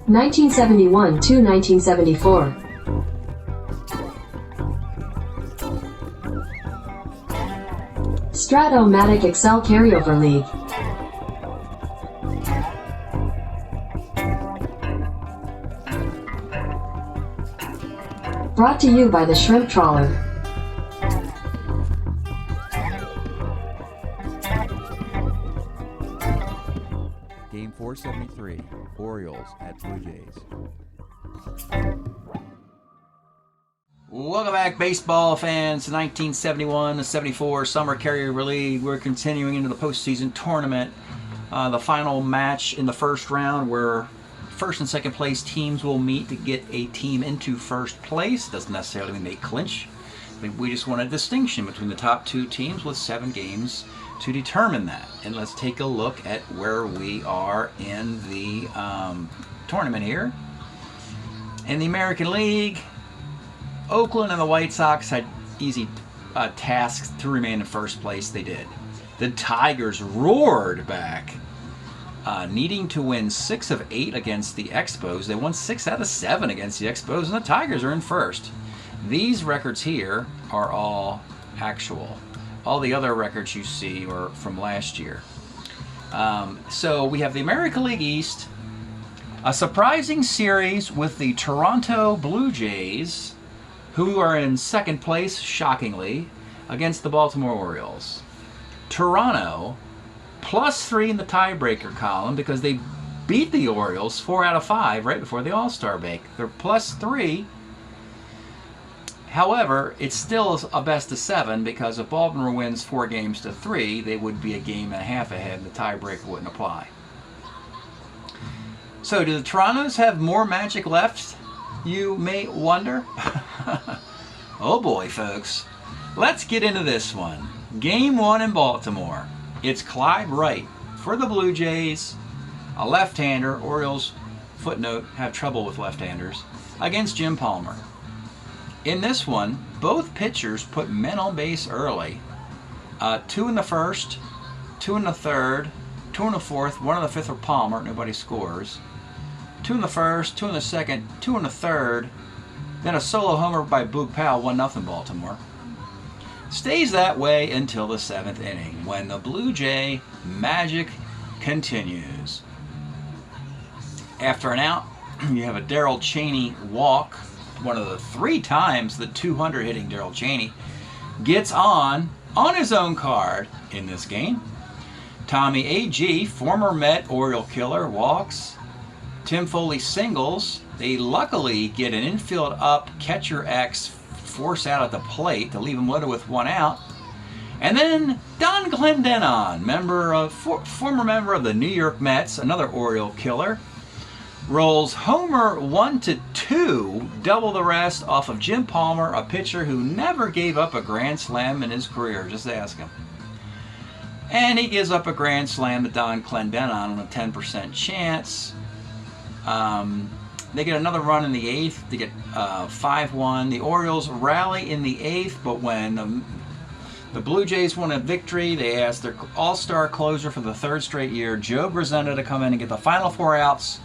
1971 to 1974. Strat-O-Matic Excel Carryover League. Brought to you by the Shrimp Trawler. Game 473, Orioles at Blue Jays. Welcome back, baseball fans. 1971 to 74 Summer Carryover League. We're continuing into the postseason tournament. The final match in the first round, where first and second place teams will meet to get a team into first place. Doesn't necessarily mean they clinch. We just want a distinction between the top two teams with 7 games to determine that. And let's take a look at where we are in the tournament here. In the American League, Oakland and the White Sox had easy tasks to remain in first place. They did. The Tigers roared back, needing to win 6 of 8 against the Expos. They won 6 out of 7 against the Expos, and the Tigers are in first. These records here are all actual. All the other records you see are from last year. So we have the American League East, a surprising series with the Toronto Blue Jays, who are in second place, shockingly, against the Baltimore Orioles. Toronto, +3 in the tiebreaker column because they beat the Orioles 4 out of 5 right before the All-Star break. They're +3. However, it's still a best of 7 because if Baltimore wins 4 games to 3, they would be a game and a half ahead and the tiebreaker wouldn't apply. So do the Torontos have more magic left, you may wonder? Oh boy, folks. Let's get into this one. Game 1 in Baltimore. It's Clyde Wright for the Blue Jays, a left-hander. Orioles, footnote, have trouble with left-handers, against Jim Palmer. In this one, both pitchers put men on base early. 2 in the first, 2 in the third, 2 in the fourth, 1 in the fifth for Palmer. Nobody scores. 2 in the first, 2 in the second, 2 in the third. Then a solo homer by Boog Powell, 1-0 Baltimore. Stays that way until the 7th inning, when the Blue Jay magic continues. After an out, you have a Darrell Chaney walk. One of the 3 times the 200 hitting Darrell Chaney gets on his own card in this game. Tommy A.G., former Met Oriole killer, walks. Tim Foley singles. They luckily get an infield up catcher X force out at the plate to leave him loaded with 1 out. And then Don Clendenon, former member of the New York Mets, another Oriole killer, rolls homer 1-2, double the rest off of Jim Palmer, a pitcher who never gave up a grand slam in his career. Just ask him. And he gives up a grand slam to Don Clendenon on a 10% chance. They get another run in the 8th. They get 5-1. The Orioles rally in the 8th, but when the Blue Jays won a victory, they asked their all-star closer for the 3rd straight year, Joe Grissenda, to come in and get the final 4 outs.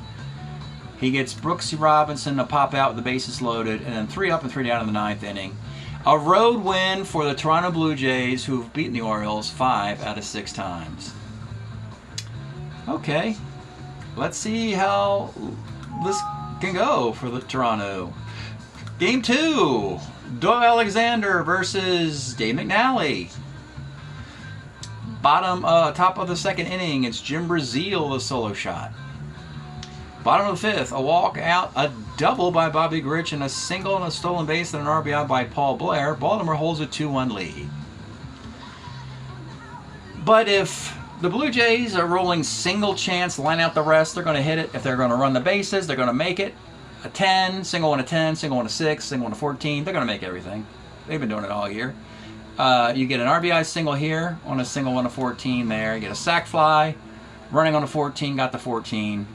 He gets Brooksy Robinson to pop out with the bases loaded, and then 3 up and 3 down in the 9th inning. A road win for the Toronto Blue Jays, who've beaten the Orioles 5 out of 6 times. Okay, let's see how this can go for the Toronto. Game 2, Doyle Alexander versus Dave McNally. Top of the 2nd inning, it's Jim Brazil, the solo shot. Bottom of the 5th, a walk out, a double by Bobby Grich, and a single and a stolen base and an RBI by Paul Blair. Baltimore holds a 2-1 lead. But if the Blue Jays are rolling single chance, line out the rest, they're going to hit it. If they're going to run the bases, they're going to make it. A 10, single on a 10, single on a 6, single on a 14. They're going to make everything. They've been doing it all year. You get an RBI single here, on a single on a 14 there. You get a sac fly, running on a 14, got the 14.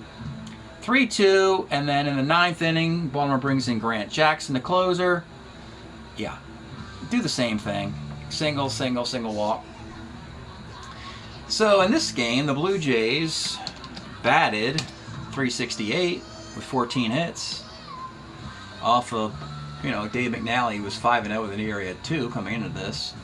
3-2, and then in the 9th inning, Baltimore brings in Grant Jackson, the closer. Yeah, do the same thing. Single, single, single walk. So in this game, the Blue Jays batted .368, with 14 hits. Off of, Dave McNally was 5-0 with an ERA at 2 coming into this.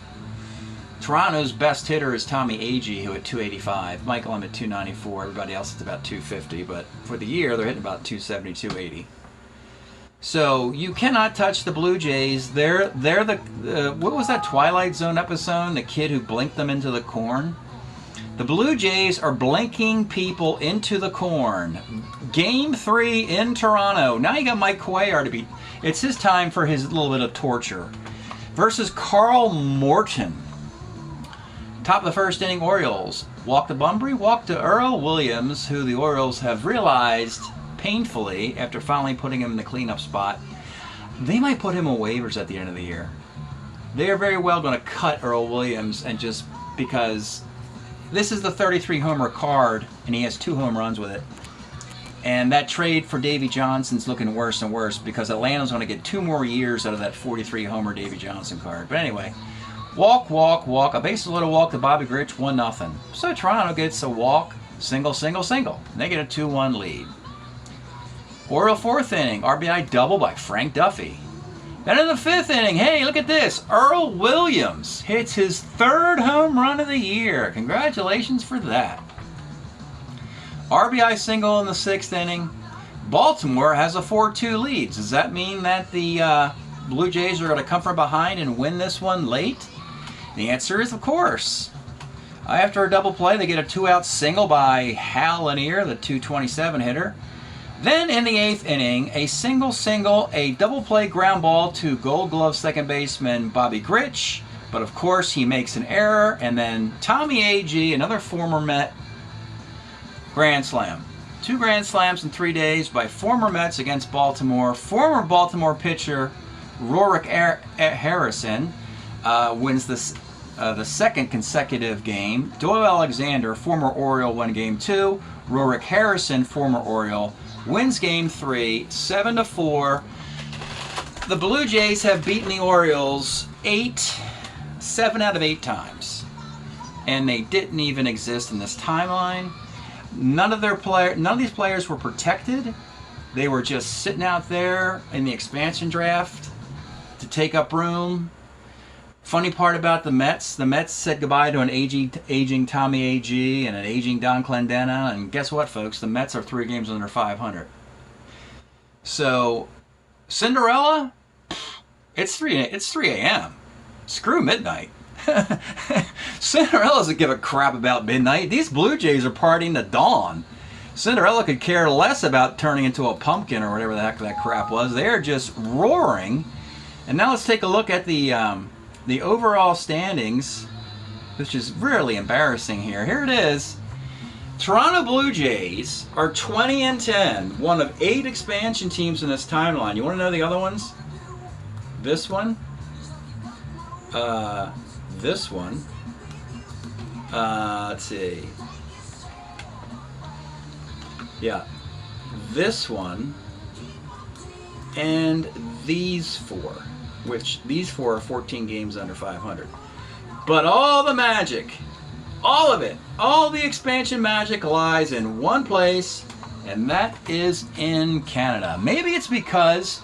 Toronto's best hitter is Tommy Agee, who at 285. Michael, I'm at 294. Everybody else is about 250. But for the year, they're hitting about 270, 280. So you cannot touch the Blue Jays. They're the what was that Twilight Zone episode? The kid who blinked them into the corn. The Blue Jays are blinking people into the corn. Game 3 in Toronto. Now you got Mike Cuellar to be. It's his time for his little bit of torture. Versus Carl Morton. Top of the first inning, Orioles. Walk to Bunbury, walk to Earl Williams, who the Orioles have realized painfully, after finally putting him in the cleanup spot, they might put him on waivers at the end of the year. They are very well going to cut Earl Williams, and just because this is the 33 homer card, and he has 2 home runs with it. And that trade for Davey Johnson's looking worse and worse because Atlanta's going to get 2 more years out of that 43 homer Davey Johnson card. But anyway, walk, walk, walk. A bases loaded walk to Bobby Grich, 1-0. So Toronto gets a walk, single, single, single. They get a 2-1 lead. Oriole 4th inning, RBI double by Frank Duffy. Then in the 5th inning, hey, look at this. Earl Williams hits his 3rd home run of the year. Congratulations for that. RBI single in the 6th inning. Baltimore has a 4-2 lead. Does that mean that the Blue Jays are going to come from behind and win this one late? The answer is, of course. After a double play, they get a 2-out single by Hal Lanier, the 227 hitter. Then in the 8th inning, a single, a double play ground ball to Gold Glove second baseman Bobby Grich. But of course, he makes an error. And then Tommy Agee, another former Met, grand slam. 2 grand slams in 3 days by former Mets against Baltimore. Former Baltimore pitcher Rorik Harrison wins the 2nd consecutive game. Doyle Alexander, former Oriole, won game 2. Rorik Harrison, former Oriole, wins game 3, 7-4. The Blue Jays have beaten the Orioles 7 out of 8 times. And they didn't even exist in this timeline. None of these players were protected. They were just sitting out there in the expansion draft to take up room. Funny part about the Mets said goodbye to an aging Tommy Agee and an aging Don Clendena, and guess what, folks? The Mets are 3 games under 500. So, Cinderella, it's 3 a.m. Screw midnight. Cinderella doesn't give a crap about midnight. These Blue Jays are partying to dawn. Cinderella could care less about turning into a pumpkin or whatever the heck that crap was. They're just roaring. And now let's take a look at the overall standings, which is really embarrassing here. Here it is. Toronto Blue Jays are 20-10, one of 8 expansion teams in this timeline. You want to know the other ones? This one. This one. Let's see. Yeah. This one. And these 4. Which these 4 are 14 games under 500. But all the magic, all of it, all the expansion magic lies in one place, and that is in Canada. Maybe it's because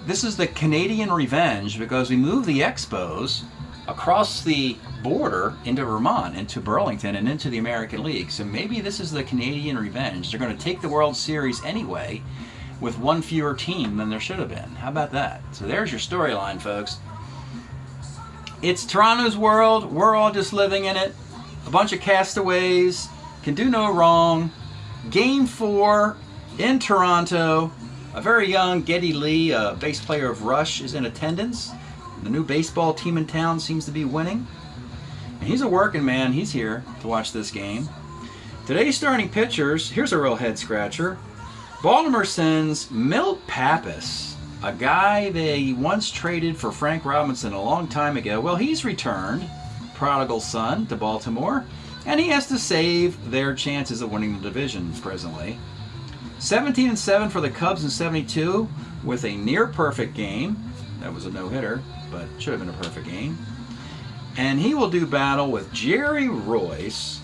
this is the Canadian revenge, because we moved the Expos across the border into Vermont, into Burlington, and into the American League. So maybe this is the Canadian revenge. They're going to take the World Series anyway, with 1 fewer team than there should have been. How about that? So there's your storyline, folks. It's Toronto's world. We're all just living in it. A bunch of castaways. Can do no wrong. Game 4 in Toronto. A very young Geddy Lee, a bass player of Rush, is in attendance. The new baseball team in town seems to be winning. And he's a working man. He's here to watch this game. Today's starting pitchers. Here's a real head scratcher. Baltimore sends Milt Pappas, a guy they once traded for Frank Robinson a long time ago. Well, he's returned, prodigal son, to Baltimore, and he has to save their chances of winning the division presently. 17-7 for the Cubs in 72 with a near-perfect game. That was a no-hitter, but should have been a perfect game. And he will do battle with Jerry Royce,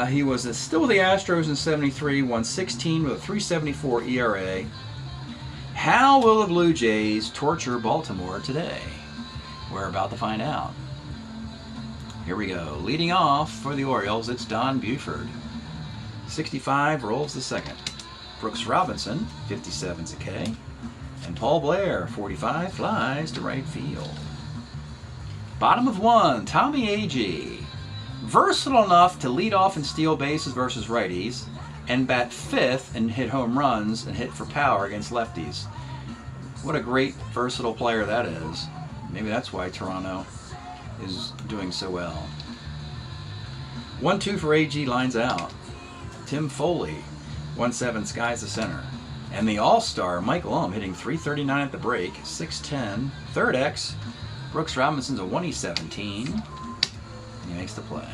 He was still with the Astros in 73, won 16 with a 3.74 ERA. How will the Blue Jays torture Baltimore today? We're about to find out. Here we go. Leading off for the Orioles, it's Don Buford. 65 rolls the second. Brooks Robinson, 57's a K. And Paul Blair, 45, flies to right field. Bottom of one, Tommy Agee. Versatile enough to lead off and steal bases versus righties, and bat fifth and hit home runs and hit for power against lefties. What a great versatile player that is. Maybe that's why Toronto is doing so well. 1-2 for Agee, lines out. Tim Foley, 1-7, skies the center. And the all-star Mike Lum hitting .339 at the break, 6'10", third X. Brooks Robinson's a 1-17. He makes the play.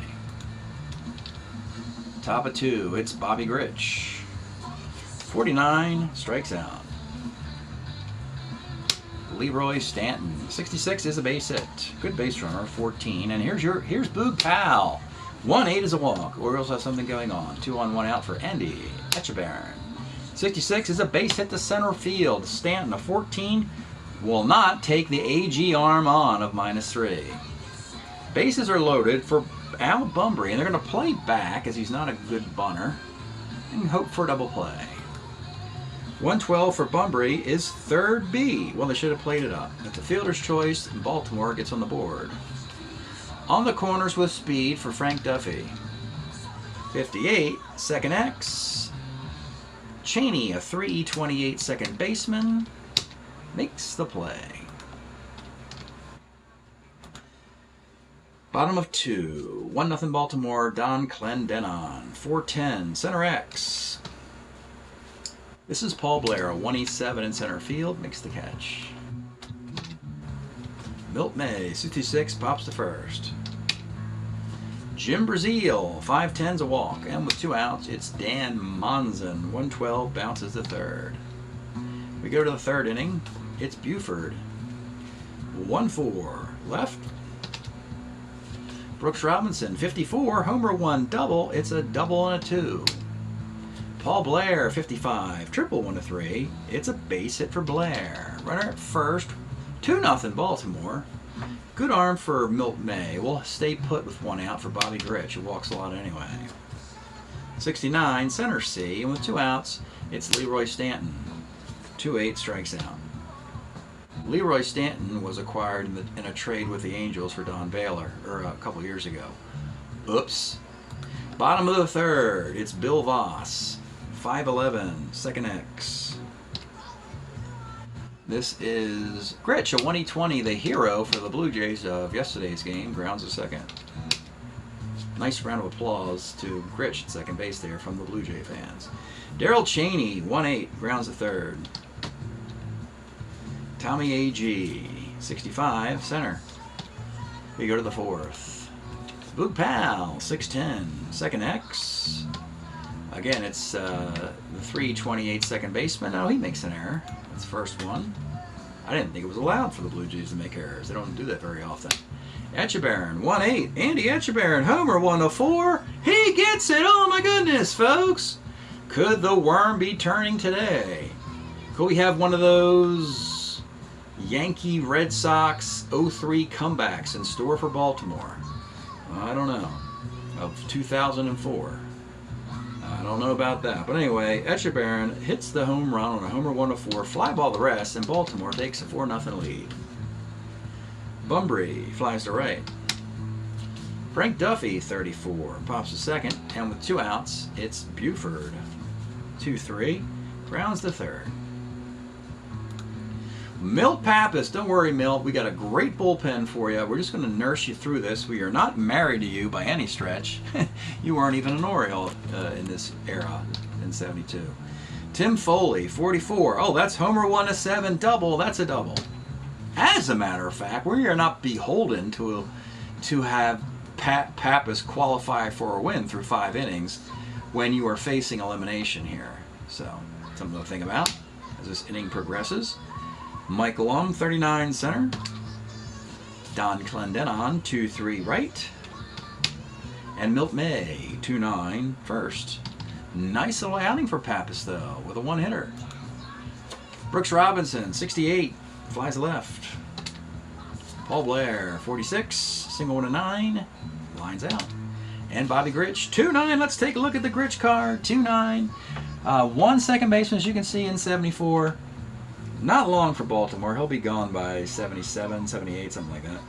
Top of two, it's Bobby Grich. 49, strikes out. Leroy Stanton, 66 is a base hit. Good base runner, 14. And here's Boog Powell. 1-8 is a walk. Orioles have something going on. 2-on-1 out for Andy Etchebarren. 66 is a base hit to center field. Stanton, a 14, will not take the AG arm on of -3. Bases are loaded for Al Bumbry, and they're going to play back as he's not a good bunter and hope for a double play. 112 for Bumbry is third B. Well, they should have played it up. It's a fielder's choice, and Baltimore gets on the board. On the corners with speed for Frank Duffy. 58, second X. Cheney, a 3.28 second baseman, makes the play. Bottom of two, 1-0 Baltimore, Don Clendenon, 4-10, center X. This is Paul Blair, a 1-7 in center field, makes the catch. Milt May, 66, pops to first. Jim Brazil, 5-10's a walk, and with 2 outs, it's Dan Monson, 112, bounces to third. We go to the third inning, it's Buford. 1-4, left. Brooks Robinson, 54, homer 1 double, it's a double and a 2. Paul Blair, 55, triple 1-3, it's a base hit for Blair. Runner at first, 2-0 Baltimore. Good arm for Milt May. We'll stay put with 1 out for Bobby Grich, who walks a lot anyway. 69, center C, and with 2 outs, it's Leroy Stanton. 2-8, strikes out. Leroy Stanton was acquired in a trade with the Angels for Don Baylor, a couple years ago. Oops. Bottom of the third, it's Bill Voss. 5'11", second X. This is Grich, a 1-20, the hero for the Blue Jays of yesterday's game, grounds a second. Nice round of applause to Grich at second base there from the Blue Jay fans. Darrell Cheney, 1-8, grounds a third. Tommy Agee, 65, center. We go to the fourth. Boog Powell, 6'10", second X. Again, it's the 3.28 second baseman. Oh, he makes an error. That's the first one. I didn't think it was allowed for the Blue Jays to make errors. They don't do that very often. Etchebarren, 1-8. Andy Etchebarren, homer 1-4. He gets it. Oh, my goodness, folks. Could the worm be turning today? Could we have one of those Yankee Red Sox 0-3 comebacks in store for Baltimore? I don't know. Of 2004. I don't know about that. But anyway, Etchebarren hits the home run on a homer 1-4, fly ball the rest, and Baltimore takes a 4-0 lead. Bumbry flies to right. Frank Duffy, 34, pops to second, and with 2 outs, it's Buford. 2-3, grounds to third. Milt Pappas, don't worry, Milt. We got a great bullpen for you. We're just going to nurse you through this. We are not married to you by any stretch. You weren't even an Oriole in this era in 72. Tim Foley, 44. Oh, that's homer 1-7 double. That's a double. As a matter of fact, we are not beholden to have Pappas qualify for a win through 5 innings when you are facing elimination here. So, something to think about as this inning progresses. Mike Lum, 39, center. Don Clendenon, 2-3 right. And Milt May, 2-9, first. Nice little outing for Pappas, though, with a one-hitter. Brooks Robinson, 68, flies left. Paul Blair, 46, single 1-9, lines out. And Bobby Grich, 2-9. Let's take a look at the Grich card, 2-9. One second baseman, as you can see, in 74. Not long for Baltimore. He'll be gone by 77, 78, something like that.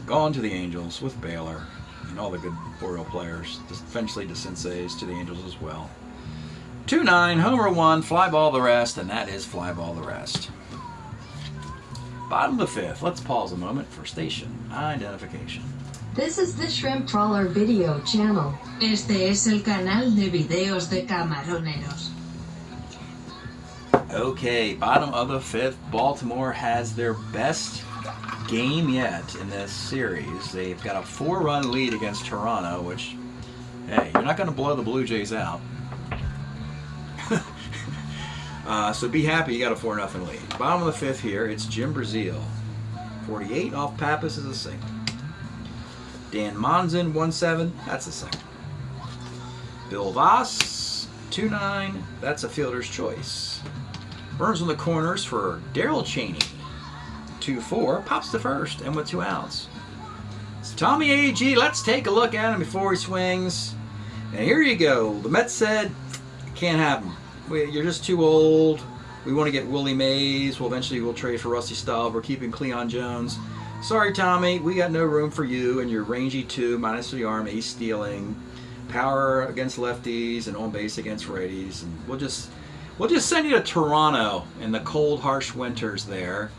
Gone to the Angels with Baylor and all the good Oriole players. Eventually to Senseis, to the Angels as well. 2-9, homer 1, fly ball the rest, and that is fly ball the rest. Bottom of the 5th. Let's pause a moment for station identification. This is the Shrimp Trawler video channel. Este es el canal de videos de camaroneros. Okay, bottom of the 5th. Baltimore has their best game yet in this series. They've got a 4-run lead against Toronto, which, hey, you're not going to blow the Blue Jays out. So be happy you got a 4-0 lead. Bottom of the 5th here, it's Jim Brazil. 48 off Pappas is a single. Dan Monson, 1-7, that's a second. Bill Voss, 2-9, that's a fielder's choice. Burns on the corners for Darrell Cheney. 2-4, pops to first, and with 2 outs. It's Tommy A.G., let's take a look at him before he swings. And here you go. The Mets said, can't have him. You're just too old. We want to get Willie Mays. Well, eventually we'll trade for Rusty Staub. We're keeping Cleon Jones. Sorry, Tommy, we got no room for you and your rangy 2, minus the arm, ace stealing, power against lefties, and on base against righties. And we'll just send you to Toronto in the cold, harsh winters there.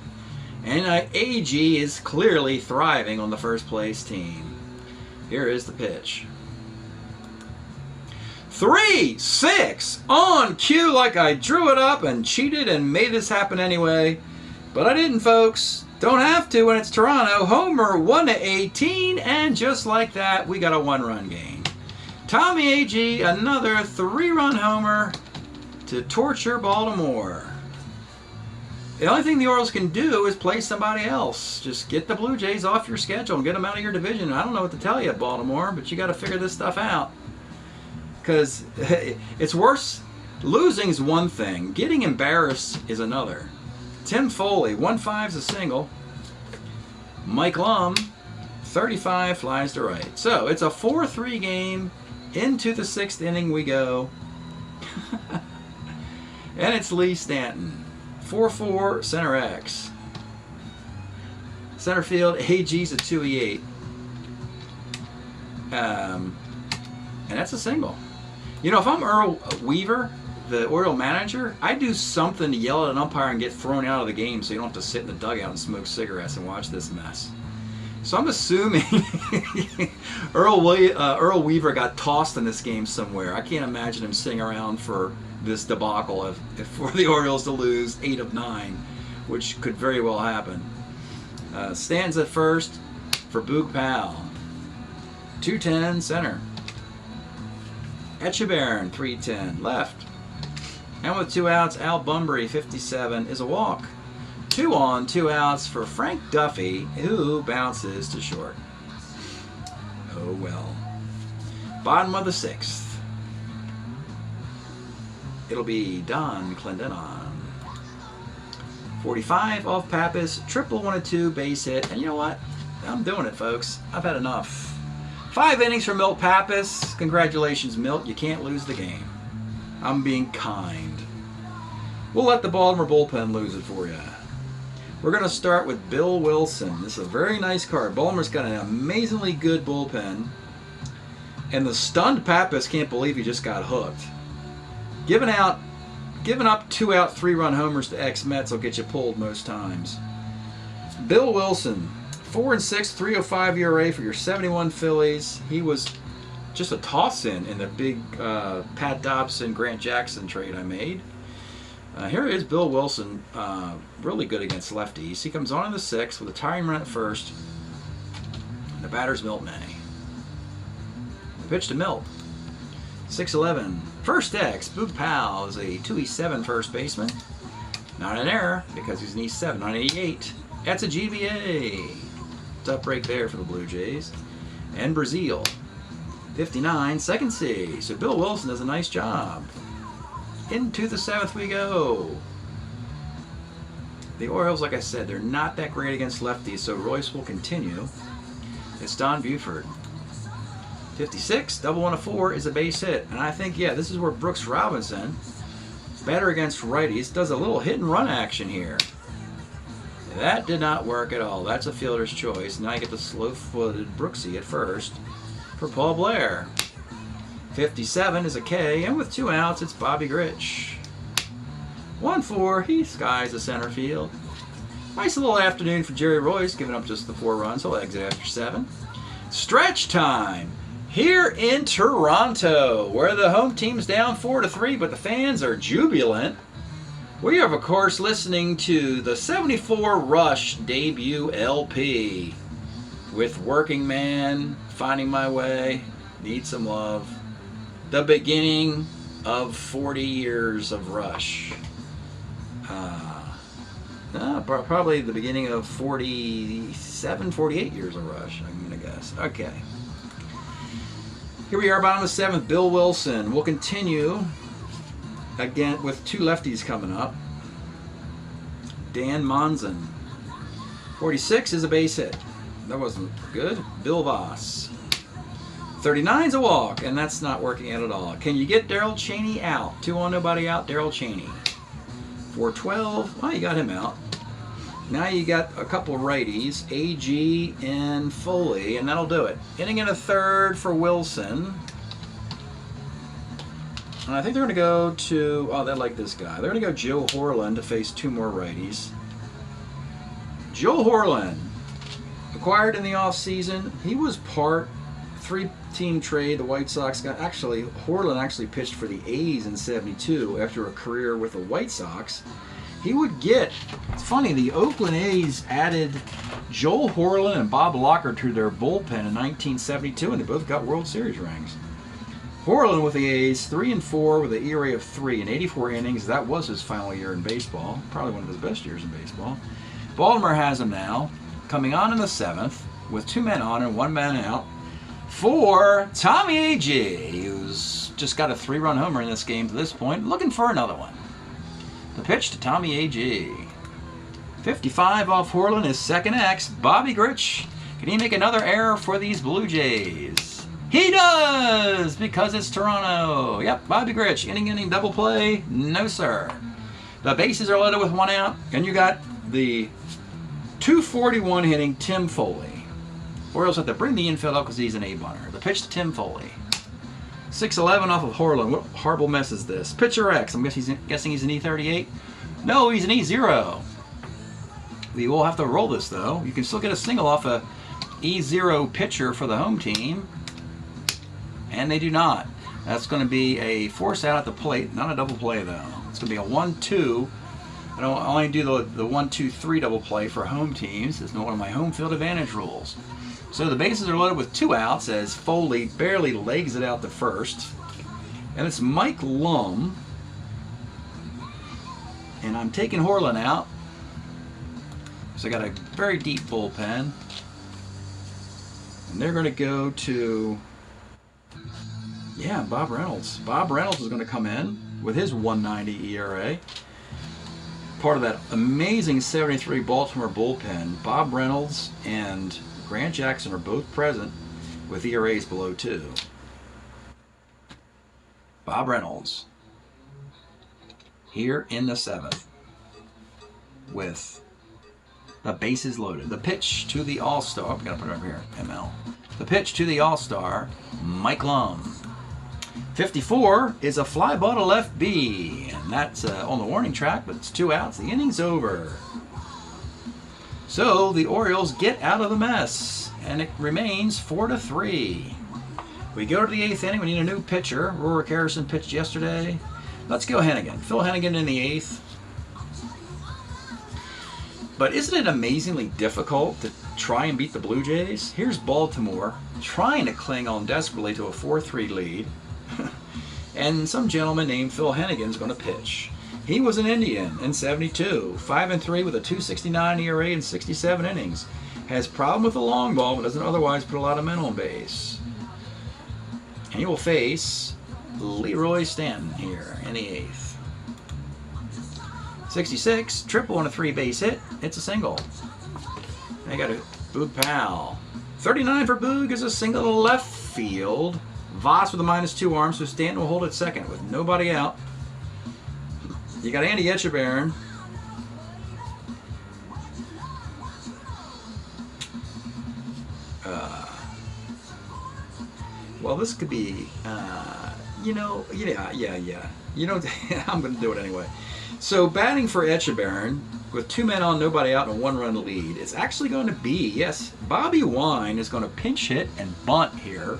And AG is clearly thriving on the first place team. Here is the pitch. 3-6 on cue, like I drew it up and cheated and made this happen anyway. But I didn't, folks. Don't have to when it's Toronto. Homer 1-18, and just like that, we got a 1-run game. Tommy A.G., another 3-run homer to torture Baltimore. The only thing the Orioles can do is play somebody else. Just get the Blue Jays off your schedule and get them out of your division. I don't know what to tell you, Baltimore, but you got to figure this stuff out. Because it's worse. Losing is one thing. Getting embarrassed is another. Tim Foley, 1-5 is a single. Mike Lum, 35, flies to right. So it's a 4-3 game. Into the 6th inning we go. And it's Lee Stanton. 4-4, center X. Center field, AG's a 2-8. And that's a single. You know, if I'm Earl Weaver, the Oriole manager, I'd do something to yell at an umpire and get thrown out of the game so you don't have to sit in the dugout and smoke cigarettes and watch this mess. So I'm assuming Earl Weaver got tossed in this game somewhere. I can't imagine him sitting around for this debacle if for the Orioles to lose 8 of 9, which could very well happen. Stands at first for Boog Powell. 2-10 center. Etchebarren, 3-10 left. And with 2 outs, Al Bunbury, 57, is a walk. 2 on, 2 outs for Frank Duffy, who bounces to short. Oh well. Bottom of the 6th. It'll be Don Clendenon. 45 off Pappas, triple 1-2, base hit. And you know what? I'm doing it, folks. I've had enough. 5 innings for Milt Pappas. Congratulations, Milt. You can't lose the game. I'm being kind. We'll let the Baltimore bullpen lose it for you. We're going to start with Bill Wilson. This is a very nice card. Baltimore's got an amazingly good bullpen. And the stunned Pappas can't believe he just got hooked. Giving up 2-out, 3-run homers to ex-Mets will get you pulled most times. Bill Wilson, 4-6, 3.05 ERA for your 71 Phillies. He was just a toss-in the big Pat Dobson, Grant Jackson trade I made. Here is Bill Wilson, really good against lefties. He comes on in the 6th with a tying run at first. The batter's Milt May. The pitch to Milt. 6-11. First X, Boog Powell is a 2-7 first baseman. Not an error because he's an E7, not an 88. That's a GBA. Tough break there for the Blue Jays. And Brazil. 59, second C. So Bill Wilson does a nice job. Into the 7th we go. The Orioles, like I said, they're not that great against lefties, so Royce will continue. It's Don Buford. 56, double 1 to 4 is a base hit. And I think, yeah, this is where Brooks Robinson, better against righties, does a little hit and run action here. That did not work at all. That's a fielder's choice. Now I get the slow-footed Brooksy at first for Paul Blair. 57 is a K, and with 2 outs, it's Bobby Grich. 1-4, he skies the center field. Nice little afternoon for Jerry Royce, giving up just the 4 runs. He'll exit after 7. Stretch time here in Toronto, where the home team's down 4-3, but the fans are jubilant. We are, of course, listening to the 74 Rush debut LP with Working Man, Finding My Way, Need Some Love. The beginning of 40 years of Rush. Probably the beginning of 47, 48 years of Rush, I'm going to guess. Okay. Here we are, bottom of the 7th, Bill Wilson. We'll continue again with 2 lefties coming up. Dan Monson. 46 is a base hit. That wasn't good. Bill Voss. 39 is a walk, and that's not working out at all. Can you get Darrell Chaney out? 2-1, nobody out, Darrell Chaney. 412, well, you got him out. Now you got a couple righties, AG and Foley, and that'll do it. Inning and a third for Wilson. And I think they're going to go to, oh, they like this guy. They're going to go Joe Horland to face 2 more righties. Joe Horland, acquired in the offseason. He was part 3-team trade. The White Sox got, actually, Horland actually pitched for the A's in 72 after a career with the White Sox. He would get, it's funny, the Oakland A's added Joel Horland and Bob Locker to their bullpen in 1972, and they both got World Series rings. Horland with the A's, 3-4 with an ERA of 3 in 84 innings. That was his final year in baseball. Probably one of his best years in baseball. Baltimore has him now, coming on in the 7th, with 2 men on and 1 man out, for Tommy A.G., who's just got a 3-run homer in this game to this point, looking for another one. The pitch to Tommy A.G. 55 off Horland is second X. Bobby Grich. Can he make another error for these Blue Jays? He does, because it's Toronto. Yep, Bobby Grich. Inning double play. No, sir. The bases are loaded with 1 out, and you got the 241 hitting Tim Foley. Orioles have to bring the infield up because he's an A-bunter. The pitch to Tim Foley. 6-11 off of Horland. What horrible mess is this? Pitcher X. I'm guessing he's an E38. No, he's an E0. We will have to roll this, though. You can still get a single off a E0 pitcher for the home team. And they do not. That's going to be a force out at the plate. Not a double play, though. It's going to be a 1-2. I don't only do the 1-2-3 double play for home teams. It's one of my home field advantage rules. So the bases are loaded with 2 outs as Foley barely legs it out to first. And it's Mike Lum. And I'm taking Horland out. So I got a very deep bullpen. And they're going to go to, yeah, Bob Reynolds. Bob Reynolds is going to come in with his 1.90 ERA. Part of that amazing 73 Baltimore bullpen. Bob Reynolds and Grant Jackson are both present with ERAs below 2. Bob Reynolds here in the 7th with the bases loaded. The pitch to the All-Star. I've got to put it over here, ML. The pitch to the All-Star, Mike Lum. 54 is a fly ball to left B, and that's on the warning track, but it's 2 outs. The inning's over. So the Orioles get out of the mess, and it remains 4-3. We go to the 8th inning. We need a new pitcher. Rorik Harrison pitched yesterday. Let's go Hennigan. Phil Hennigan in the 8th. But isn't it amazingly difficult to try and beat the Blue Jays? Here's Baltimore trying to cling on desperately to a 4-3 lead. And some gentleman named Phil Hennigan is going to pitch. He was an Indian in 72, 5-3 with a 2.69 ERA in 67 innings. Has problem with the long ball, but doesn't otherwise put a lot of men on base. And he will face Leroy Stanton here in the 8th. 66, triple on a 3-base hit. It's a single. They got a Boog Powell. 39 for Boog is a single to left field. Voss with a -2 arm, so Stanton will hold at second with nobody out. You got Andy Etchebarren. Well, this could be, you know, yeah. You know, I'm going to do it anyway. So batting for Etchebarren with 2 men on, nobody out, and a 1-run lead. It's actually going to be, yes, Bobby Wine is going to pinch hit and bunt here.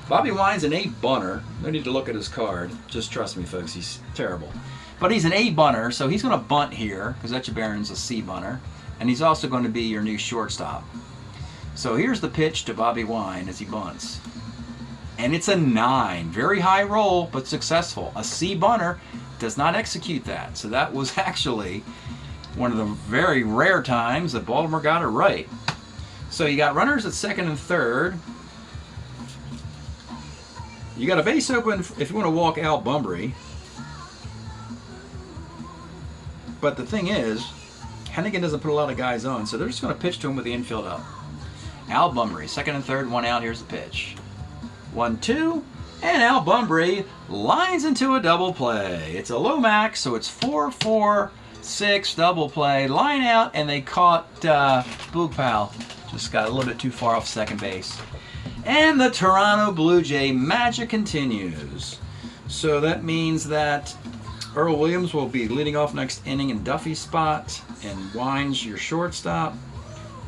Bobby Wine's an 8 bunter. No need to look at his card. Just trust me, folks. He's terrible. But he's an 8 bunter, so he's going to bunt here because Etchebarren's a C bunter. And he's also going to be your new shortstop. So here's the pitch to Bobby Wine as he bunts. And it's a 9. Very high roll, but successful. A C bunter does not execute that. So that was actually one of the very rare times that Baltimore got it right. So you got runners at second and third. You got a base open if you want to walk Al Bunbury. But the thing is, Hennigan doesn't put a lot of guys on, so they're just going to pitch to him with the infield up. Al Bunbury, second and third, 1 out. Here's the pitch. 1-2, and Al Bunbury lines into a double play. It's a low max, so it's 4-4-6 double play. Line out, and they caught Boog Powell. Just got a little bit too far off second base. And the Toronto Blue Jay magic continues. So that means that Earl Williams will be leading off next inning in Duffy's spot, and Wine's your shortstop.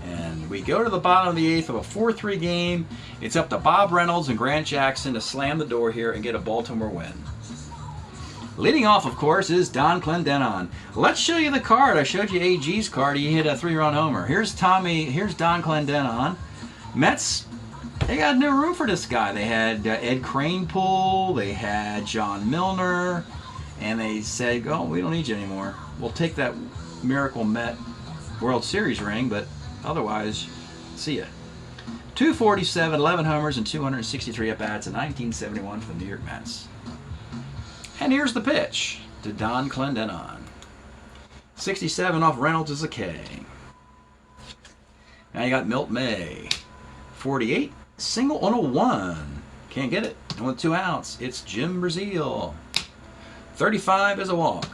And we go to the bottom of the 8th of a 4-3 game. It's up to Bob Reynolds and Grant Jackson to slam the door here and get a Baltimore win. Leading off, of course, is Don Clendenon. Let's show you the card. I showed you AG's card. He hit a 3-run homer. Here's Don Clendenon. Mets, they got no room for this guy. They had Ed Kranepool. They had John Milner. And they said, oh, we don't need you anymore. We'll take that Miracle Met World Series ring, but otherwise, see ya. 247, 11 homers, and 263 at-bats in 1971 for the New York Mets. And here's the pitch to Don Clendenon. 67 off Reynolds is a K. Now you got Milt May. 48, single on a 1. Can't get it. And with 2 outs, it's Jim Brazil. 35 is a walk.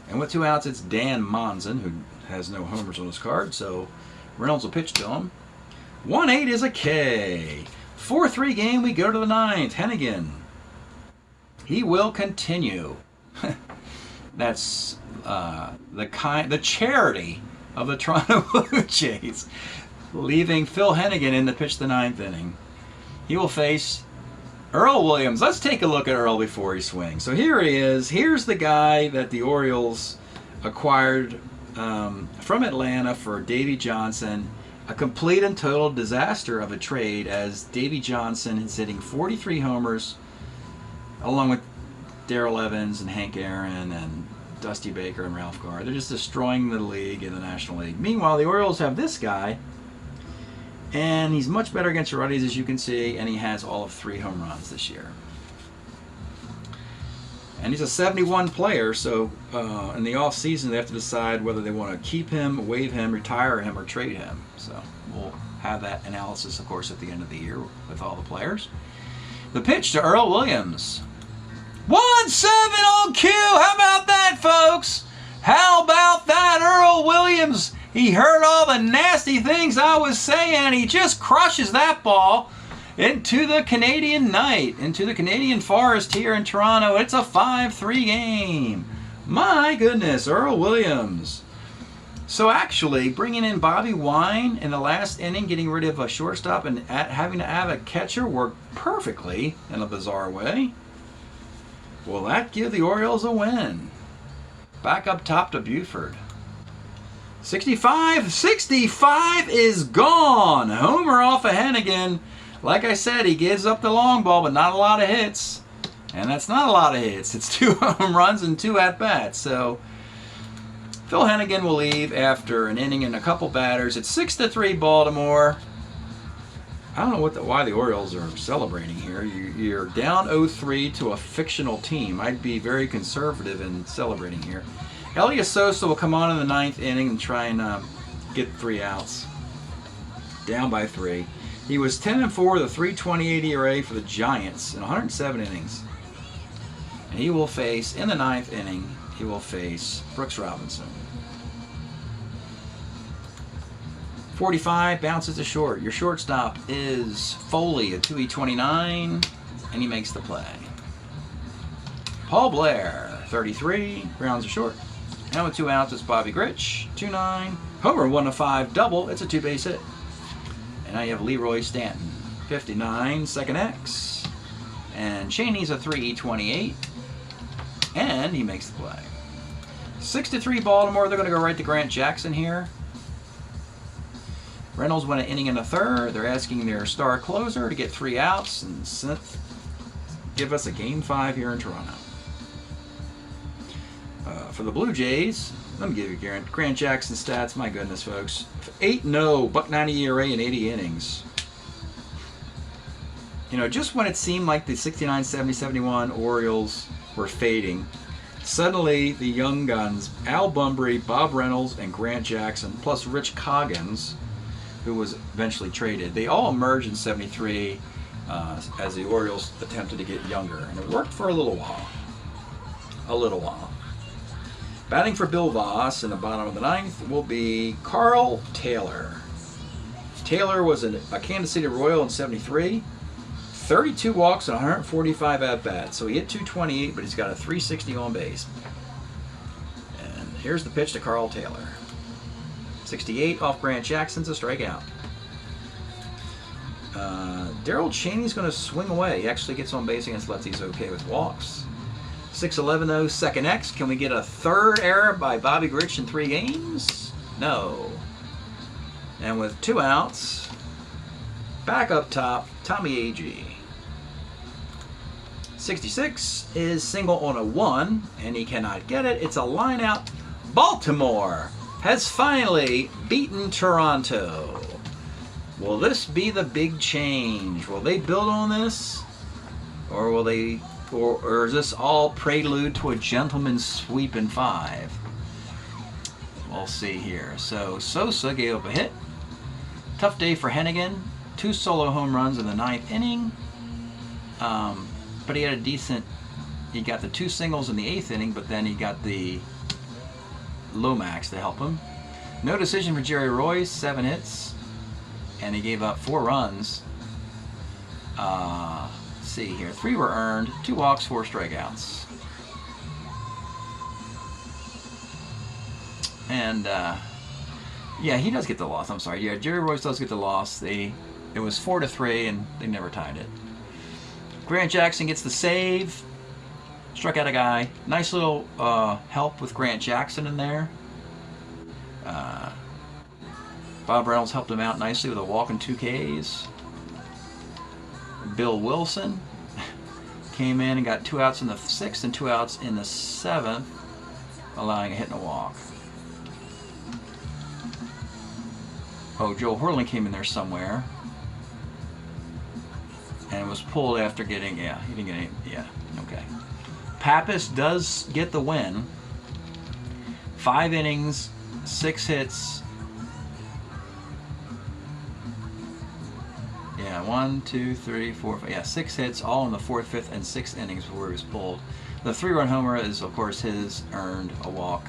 And with 2 outs, it's Dan Monson, who has no homers on his card, so Reynolds will pitch to him. 1-8 is a K. 4-3 game, we go to the 9th. Hennigan. He will continue. That's the charity of the Toronto Blue Jays, leaving Phil Hennigan in to pitch the 9th inning. He will face Earl Williams. Let's take a look at Earl before he swings. So here he is. Here's the guy that the Orioles acquired from Atlanta for Davey Johnson. A complete and total disaster of a trade, as Davey Johnson is hitting 43 homers along with Darrell Evans and Hank Aaron and Dusty Baker and Ralph Garr. They're just destroying the league in the National League. Meanwhile, the Orioles have this guy, and he's much better against righties, as you can see, and he has all of 3 home runs this year. And he's a 71 player, so in the off-season they have to decide whether they want to keep him, waive him, retire him, or trade him. So we'll have that analysis, of course, at the end of the year with all the players. The pitch to Earl Williams. 1-7 on cue. How about that, folks? How about that, Earl Williams? He heard all the nasty things I was saying. He just crushes that ball into the Canadian night, into the Canadian forest here in Toronto. It's a 5-3 game. My goodness, Earl Williams. So actually, bringing in Bobby Wine in the last inning, getting rid of a shortstop and having to have a catcher worked perfectly in a bizarre way. Will that give the Orioles a win? Back up top to Buford. 65 is gone. Homer off of Hennigan. Like I said, he gives up the long ball, but not a lot of hits. And that's not a lot of hits. It's 2 home runs and 2 at-bats. So Phil Hennigan will leave after an inning and a couple batters. It's 6-3 Baltimore. I don't know why the Orioles are celebrating here. You're down 0-3 to a fictional team. I'd be very conservative in celebrating here. Elias Sosa will come on in the 9th inning and try and get 3 outs. Down by 3. He was 10-4 with a 3.28 ERA for the Giants in 107 innings. And he will face, in the 9th inning, he will face Brooks Robinson. 45, bounces to short. Your shortstop is Foley at 2E29, and he makes the play. Paul Blair, 33, grounds to short. And with 2 outs, it's Bobby Grich, 2-9. Homer, 1-5, double. It's a 2-base hit. And now you have Leroy Stanton, 59, second X. And Cheney's a 3E28, and he makes the play. 6-3 Baltimore. They're going to go right to Grant Jackson here. Reynolds went an inning and a third. They're asking their star closer to get 3 outs and give us a Game 5 here in Toronto. For the Blue Jays, let me give you Grant Jackson stats. My goodness, folks. 8-0, .190 ERA in 80 innings. You know, just when it seemed like the 69, 70, 71 Orioles were fading, suddenly the young guns, Al Bunbury, Bob Reynolds, and Grant Jackson, plus Rich Coggins, who was eventually traded, they all emerged in 73 as the Orioles attempted to get younger. And it worked for a little while. Batting for Bill Voss in the bottom of the 9th will be Carl Taylor. Taylor was a Kansas City Royal in 73. 32 walks and 145 at-bats. So he hit 228, but he's got a 360 on base. And here's the pitch to Carl Taylor. 68 off Grant Jackson's a strikeout. Darrell Cheney's going to swing away. He actually gets on base against lefties okay with walks. 6-11 though, second X. Can we get a third error by Bobby Grich in 3 games? No. And with 2 outs, back up top, Tommy Agee. 66 is single on a 1, and he cannot get it. It's a line out. Baltimore has finally beaten Toronto. Will this be the big change? Will they build on this? Or will they, or is this all prelude to a gentleman's sweep in 5? We'll see here. So Sosa gave up a hit. Tough day for Hennigan. 2 solo home runs in the 9th inning. But he had a decent, he got the 2 singles in the 8th inning, but then he got the Lomax to help him. No decision for Jerry Royce, 7 hits, and he gave up 4 runs. Let's see here, 3 were earned, 2 walks, 4 strikeouts. And yeah, he does get the loss. I'm sorry. Yeah, Jerry Royce does get the loss. It was 4-3, and they never tied it. Grant Jackson gets the save. Struck out a guy. Nice little help with Grant Jackson in there. Bob Reynolds helped him out nicely with a walk and 2 Ks. Bill Wilson came in and got 2 outs in the 6th and 2 outs in the 7th, allowing a hit and a walk. Oh, Joe Horling came in there somewhere and was pulled after getting, he didn't get any, okay. Pappas does get the win. 5 innings, 6 hits. 1, 2, 3, 4, 5, 6 hits, all in the 4th, 5th, and 6th innings before he was pulled. The 3-run homer is, of course, his, earned a walk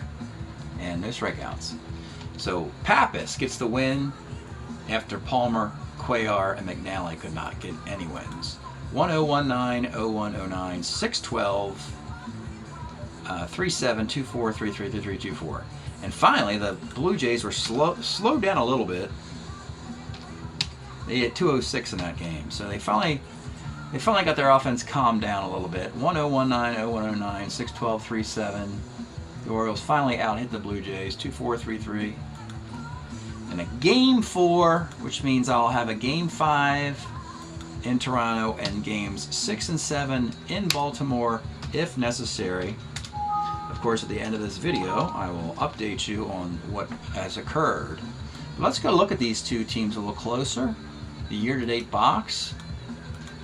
and no strikeouts. So Pappas gets the win after Palmer, Cuellar, and McNally could not get any wins. 1-0-1-9, 0-1-0-9, 6-12, 3-7, 2-4, 3-3, 3-3, 2-4. And finally, the Blue Jays were slowed down a little bit. They hit 206 in that game, so they finally got their offense calmed down a little bit. 1-0-1-9, 0-1-0-9, 6-12, 3-7. The Orioles finally out-hit the Blue Jays, 2-4, 3-3. And a Game 4, which means I'll have a Game 5 in Toronto and Games 6 and 7 in Baltimore if necessary. Of course, at the end of this video, I will update you on what has occurred. But let's go look at these 2 teams a little closer. the year-to-date box,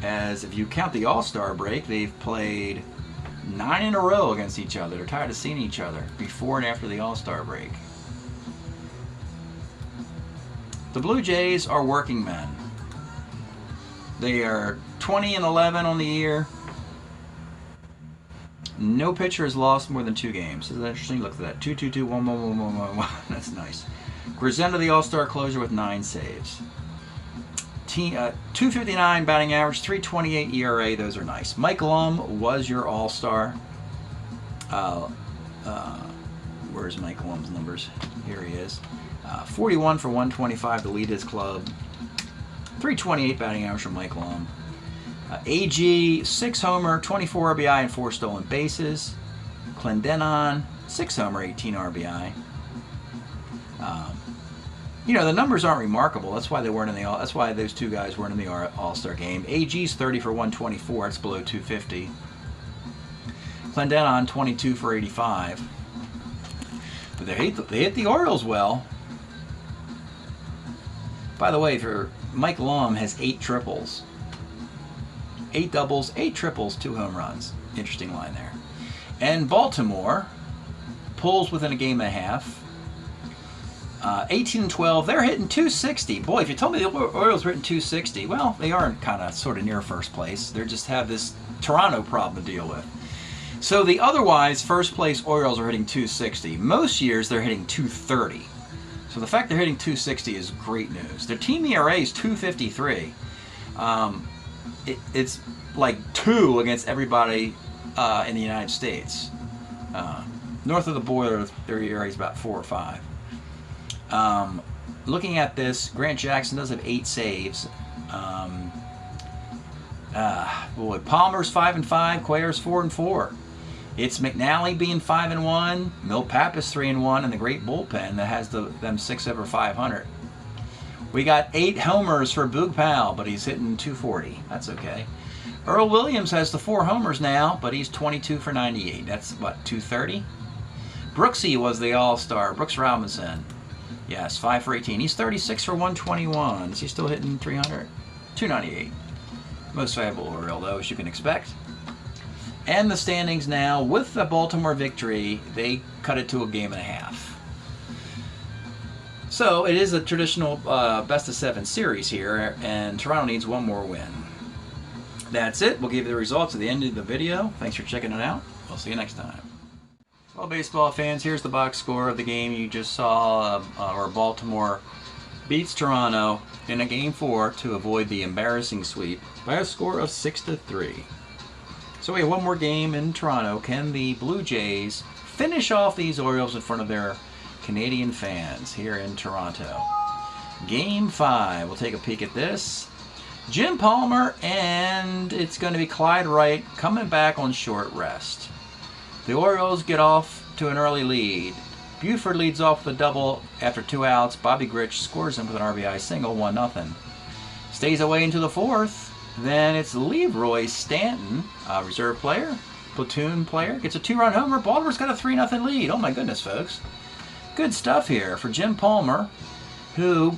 as if you count the All-Star break, they've played 9 in a row against each other. They're tired of seeing each other before and after the All-Star break. The Blue Jays are working men. They are 20-11 on the year. No pitcher has lost more than 2 games. Isn't that interesting? Look at that. 2-2-2, 1-1-1-1-1-1. That's nice. Grisenda, the All-Star closer, with 9 saves. 259 batting average, 328 ERA. Those are nice. Mike Lum was your All-Star. Where's Mike Lum's numbers? Here he is. 41 for 125 to lead his club. 328 batting average from Mike Lum. AG, 6 homer, 24 RBI, and 4 stolen bases. Clendenon, 6 homer, 18 RBI. You know, the numbers aren't remarkable. That's why they weren't in the. That's why those 2 guys weren't in the All-Star game. AG's 30 for 124. It's below 250. Clendenon, 22 for 85. But they hit the Orioles well. By the way, for Mike Lum has 8 triples, 8 doubles, 8 triples, 2 home runs. Interesting line there. And Baltimore pulls within a game and a half. 18-12, they're hitting 260. Boy, if you told me the Orioles were hitting 260, well, they are kind of sort of near first place. They just have this Toronto problem to deal with. So the otherwise first place Orioles are hitting 260. Most years they're hitting 230. So the fact they're hitting 260 is great news. Their team ERA is 253. It's like 2 against everybody in the United States. North of the border, their ERA is about 4 or 5. Looking at this, Grant Jackson does have 8 saves. Palmer's 5-5, Cuellar's 4-4. It's McNally being 5-1, Milt Pappas 3-1, and the great bullpen that has them 6 over 500. We got 8 homers for Boog Powell, but he's hitting 240. That's okay. Earl Williams has the 4 homers now, but he's 22 for 98. That's what, 230? Brooksy was the All-Star. Brooks Robinson. Yes, 5 for 18. He's 36 for 121. Is he still hitting 300? 298. Most valuable Oriole, though, as you can expect. And the standings now, with the Baltimore victory, they cut it to a game and a half. So it is a traditional best-of-7 series here, and Toronto needs 1 more win. That's it. We'll give you the results at the end of the video. Thanks for checking it out. We'll see you next time. Well, baseball fans, here's the box score of the game you just saw, where Baltimore beats Toronto in a Game 4 to avoid the embarrassing sweep by a score of 6-3. So we have 1 more game in Toronto. Can the Blue Jays finish off these Orioles in front of their Canadian fans here in Toronto? Game 5. We'll take a peek at this. Jim Palmer, and it's going to be Clyde Wright coming back on short rest. The Orioles get off to an early lead. Buford leads off with a double after 2 outs. Bobby Grich scores him with an RBI single, 1-0. Stays away into the 4th. Then it's Leroy Stanton, reserve player, platoon player, gets a 2-run homer. Baltimore's got a 3-0 lead. Oh my goodness, folks. Good stuff here for Jim Palmer, who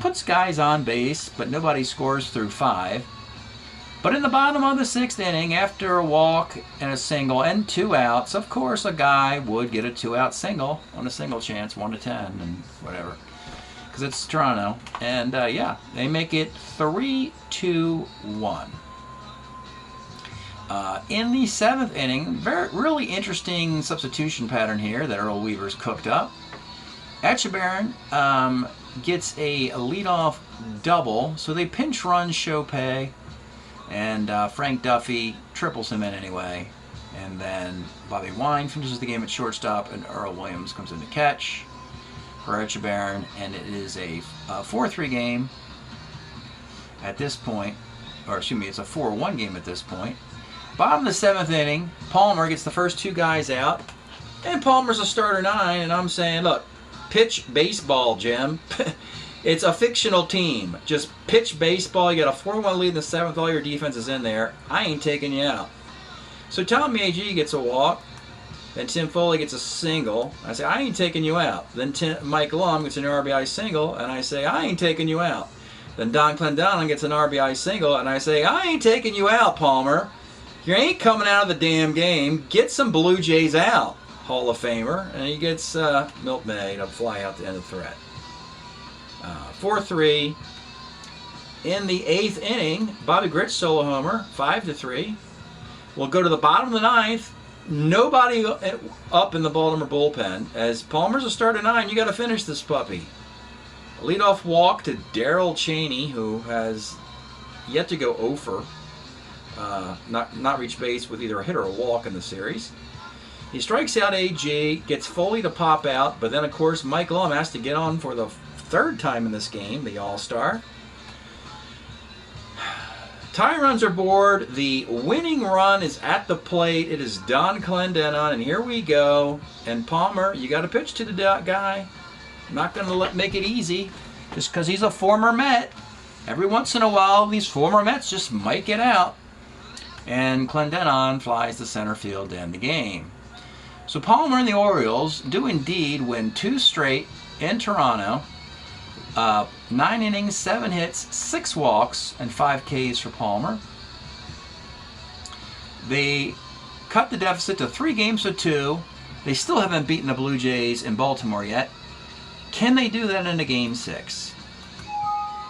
puts guys on base, but nobody scores through 5. But in the bottom of the 6th inning, after a walk and a single and 2 outs, of course a guy would get a 2-out single on a single chance, 1-10 and whatever. Because it's Toronto. And yeah, they make it 3-2-1. In the 7th inning, really interesting substitution pattern here that Earl Weaver's cooked up. Etchebarren gets a leadoff double, so they pinch run Chopay, and Frank Duffy triples him in anyway. And then Bobby Wine finishes the game at shortstop, and Earl Williams comes in to catch for Etchebarren, and it is a 4-3 game at this point, or excuse me, it's a 4-1 game at this point. Bottom of the 7th inning, Palmer gets the first 2 guys out, and Palmer's a starter 9, and I'm saying, look, pitch baseball, Jim. It's a fictional team. Just pitch baseball. You got a 4-1 lead in the 7th. All your defense is in there. I ain't taking you out. So Tom Agee gets a walk. Then Tim Foley gets a single. I say, I ain't taking you out. Then Mike Lum gets an RBI single, and I say, I ain't taking you out. Then Don Clendenon gets an RBI single, and I say, I ain't taking you out, Palmer. You ain't coming out of the damn game. Get some Blue Jays out, Hall of Famer. And he gets Milt May to fly out to end the threat. 4-3. In the 8th inning, Bobby Grich solo homer, 5-3. We'll go to the bottom of the 9th. Nobody up in the Baltimore bullpen. As Palmer's a start at 9, you got to finish this puppy. A leadoff walk to Darrell Chaney, who has yet to go 0 for, not reach base with either a hit or a walk in the series. He strikes out AG, gets Foley to pop out, but then of course Mike Lum has to get on for the 3rd time in this game, the All-Star. Tie runs are aboard. The winning run is at the plate. It is Don Clendenon, and here we go. And Palmer, you got to pitch to the guy. I'm not going to make it easy just because he's a former Met. Every once in a while, these former Mets just might get out. And Clendenon flies to center field to end the game. So Palmer and the Orioles do indeed win 2 straight in Toronto. 9 innings, 7 hits, 6 walks, and 5 Ks for Palmer. They cut the deficit to 3 games to 2. They still haven't beaten the Blue Jays in Baltimore yet. Can they do that in a Game 6?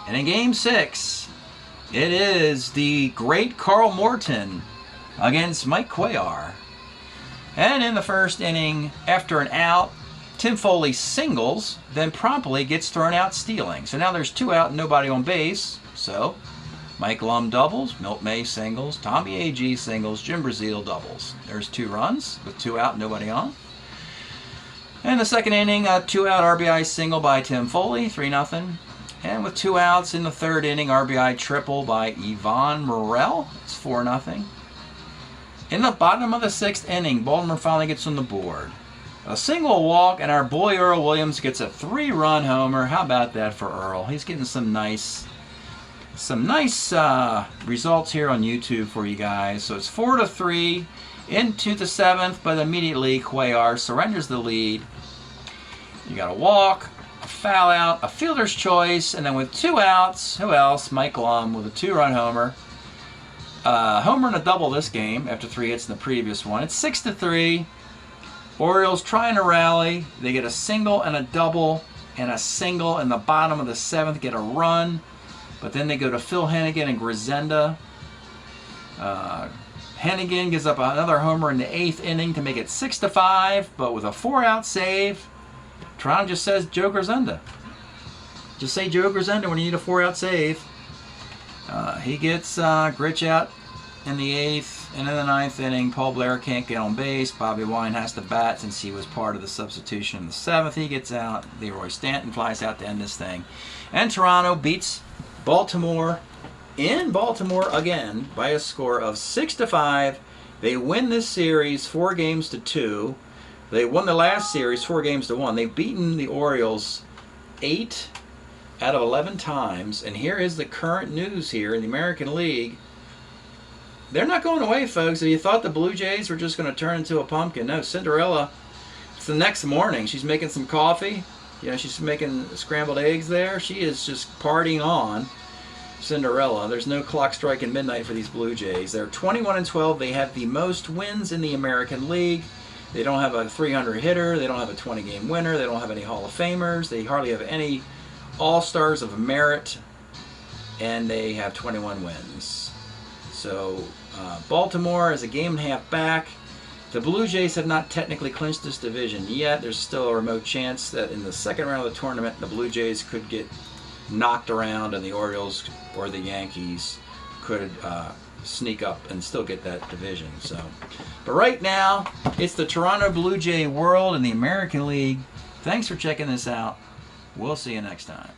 And in Game 6, it is the great Carl Morton against Mike Cuellar. And in the 1st inning, after an out, Tim Foley singles, then promptly gets thrown out stealing. So now there's 2 out and nobody on base. So Mike Lum doubles, Milt May singles, Tommy A.G. singles, Jim Brazil doubles. There's 2 runs with 2 out, nobody on. And the 2nd inning, a 2-out RBI single by Tim Foley, 3-0. And with 2 outs in the 3rd inning, RBI triple by Yvonne Morel. It's 4-0. In the bottom of the 6th inning, Baltimore finally gets on the board. A single walk, and our boy Earl Williams gets a 3-run homer. How about that for Earl? He's getting some nice results here on YouTube for you guys. So it's 4-3 into the 7th, but immediately Cuellar surrenders the lead. You got a walk, a foul out, a fielder's choice, and then with 2 outs, who else? Mike Lum with a 2-run homer. Homer and a double this game after 3 hits in the previous one. It's 6-3. Orioles trying to rally. They get a single and a double and a single in the bottom of the 7th, get a run. But then they go to Phil Hennigan and Grisenda. Hennigan gives up another homer in the 8th inning to make it 6-5, but with a 4-out save, Toronto just says Joe Grisenda. Just say Joe Grisenda when you need a 4-out save. He gets Grich out in the 8th, and in the 9th inning, Paul Blair can't get on base. Bobby Wine has to bat since he was part of the substitution in the 7th. He gets out. Leroy Stanton flies out to end this thing. And Toronto beats Baltimore in Baltimore again by a score of 6-5. They win this series 4-2. They won the last series 4-1. They've beaten the Orioles 8 out of 11 times. And here is the current news here in the American League. They're not going away, folks. If you thought the Blue Jays were just going to turn into a pumpkin, no. Cinderella, it's the next morning. She's making some coffee. You know, she's making scrambled eggs there. She is just partying on. Cinderella. There's no clock striking midnight for these Blue Jays. They're 21-12. They have the most wins in the American League. They don't have a 300 hitter. They don't have a 20-game winner. They don't have any Hall of Famers. They hardly have any All-Stars of merit. And they have 21 wins. So Baltimore is a 1.5 back. The Blue Jays have not technically clinched this division yet. There's still a remote chance that in the 2nd round of the tournament, the Blue Jays could get knocked around and the Orioles or the Yankees could sneak up and still get that division. So, but right now, it's the Toronto Blue Jay world in the American League. Thanks for checking this out. We'll see you next time.